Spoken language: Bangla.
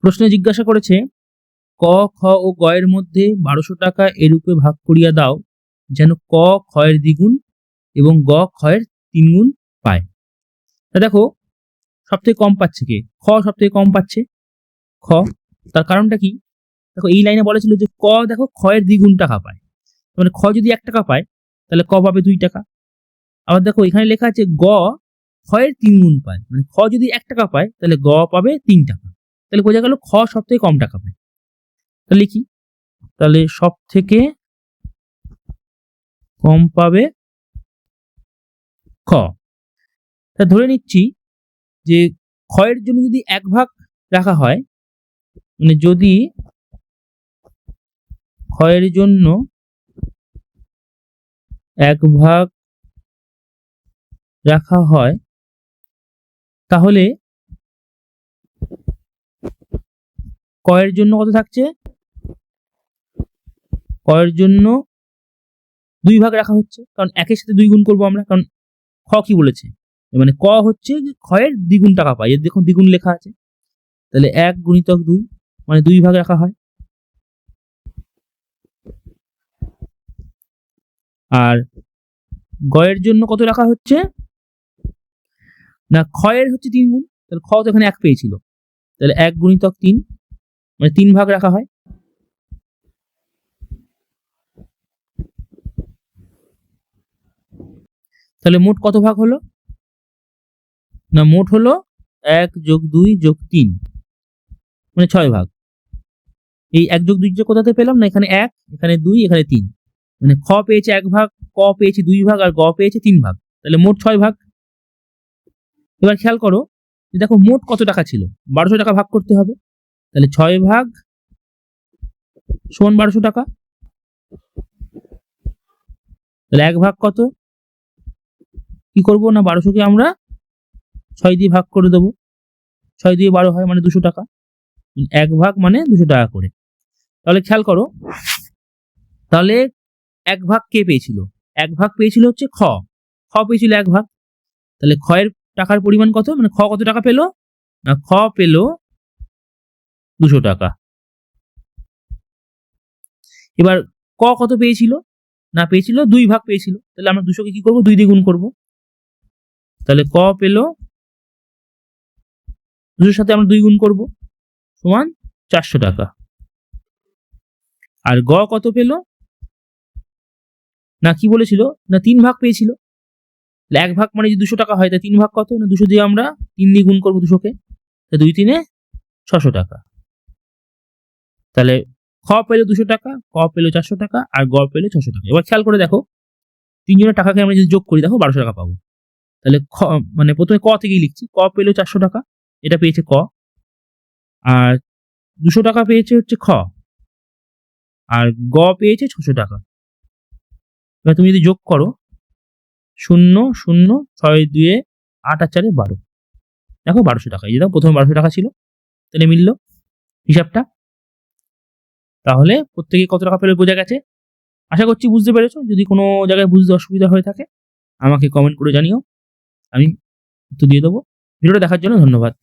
প্রশ্নে জিজ্ঞাসা করেছে ক, খ ও গ এর মধ্যে 1200 টাকা এরূপে ভাগ করিয়া দাও যেন ক ক্ষয়ের দ্বিগুণ এবং গ ক্ষয়ের 3 গুণ পায়। তা দেখো সব থেকে কম পাচ্ছে কে? খ সব থেকে কম পাচ্ছে। খ, তার কারণটা কি? দেখো এই লাইনে বলেছিল যে ক দেখো ক্ষয়ের দ্বিগুণ টাকা পায়, মানে খ যদি 1 টাকা পায় তাহলে ক পাবে 2 টাকা। আবার দেখো এখানে লেখা আছে গ ক্ষয়ের 3 গুণ পায়, মানে খ যদি 1 টাকা পায় তাহলে গ পাবে 3 টাকা। তাহলে বোঝা গেল খ সব থেকে কম টাকা পায়। তাহলে কি? তাহলে সব থেকে কম পাবে খ। তা ধরে নিচ্ছি যে ক্ষয়ের জন্য যদি 1 ভাগ রাখা হয়, মানে যদি ক্ষয়ের জন্য 1 ভাগ রাখা হয় তাহলে কয়ের জন্য কত থাকছে? কয়ের জন্য 2 ভাগ রাখা হচ্ছে, কারণ 1 এর সাথে 2 গুণ করবো আমরা, কারণ খ কি বলেছে, মানে ক হচ্ছে ক্ষয়ের দ্বিগুণ টাকা পায়, এর দেখুন দ্বিগুণ লেখা আছে। তাহলে 1 গুণিতক 2 মানে 2 ভাগ রাখা হয়। আর গয়ের জন্য কত রাখা হচ্ছে না, ক্ষয়ের হচ্ছে 3 গুণ, তাহলে খ তো এখানে 1 পেয়েছিল, তাহলে 1 গুণিতক 3 মানে 3 ভাগ রাখা হয়। তাহলে মোট কত ভাগ হলো না, মোট হলো 1 যোগ 2 যোগ 3 মানে 6 ভাগ। এই 1 যোগ 2 যোগ কোথাতে পেলাম না, এখানে 1 এখানে 2 এখানে 3, মানে খ পেয়েছে 1 ভাগ, ক পেয়েছে 2 ভাগ আর গ পেয়েছে 3 ভাগ, তাহলে মোট 6 ভাগ। এবার খেয়াল করো দেখো মোট কত টাকা ছিল, 1200 টাকা ভাগ করতে হবে, তাহলে 6 ভাগ সমান 1200 টাকা। তাহলে 1 ভাগ কত, কি করব না 1200 কে আমরা 6 দিয়ে ভাগ করে দেবো, 6 দিয়ে 12 হয় মানে 200 টাকা, 1 ভাগ মানে 200 টাকা করে। তাহলে খেয়াল করো, তাহলে 1 ভাগ কে পেয়েছিল? 1 ভাগ পেয়েছিল হচ্ছে খ, খ পেয়েছিল 1 ভাগ, তাহলে ক্ষয়ের টাকার পরিমাণ কত, মানে খ কত টাকা পেল না, খ পেল 200 টাকা। এবার ক কত পেয়েছিল না, পেয়েছিল 2 ভাগ পেয়েছিল, তাহলে আমরা 200 কে কি করব, 2 দিয়ে গুণ করব, তাহলে ক পেল 200 সাথে আমরা 2 গুণ করব সমান 400 টাকা। আর গ কত পেল না, কি বলেছিল না 3 ভাগ পেয়েছিল, 1 ভাগ মানে যদি 200 টাকা হয় তাহলে 3 ভাগ কত না, 200 দিয়ে আমরা 3 দিয়ে গুণ করবো 200 কে, 2 3 600 টাকা। তাহলে খ পেল 200 টাকা, ক পেল 400 টাকা আর গ পেল 600 টাকা। এবার খেয়াল করে দেখো তিনজনের টাকাকে আমরা যদি যোগ করি দেখো 1200 টাকা পাবো। তাহলে খ মানে প্রথমে ক থেকেই লিখছি, ক পেল 400 টাকা, এটা পেয়েছে ক, আর 200 টাকা পেয়েছে হচ্ছে খ, আর গ পেয়েছে 600 টাকা। এবার তুমি যদি যোগ করো 0 0 6 2 8 আর 4 12, দেখো 1200 টাকা, এই যে দেখো প্রথমে 1200 টাকা ছিল, তাহলে মিললো হিসাবটা। তাহলে প্রত্যেকে কত টাকা পেলে বোঝা গেছে, আশা করছি বুঝতে পেরেছো। যদি কোনো জায়গায় বুঝতে অসুবিধা হয়ে থাকে আমাকে কমেন্ট করে জানিও, আমি উত্তর দিয়ে দেবো। ভিডিওটা দেখার জন্য ধন্যবাদ।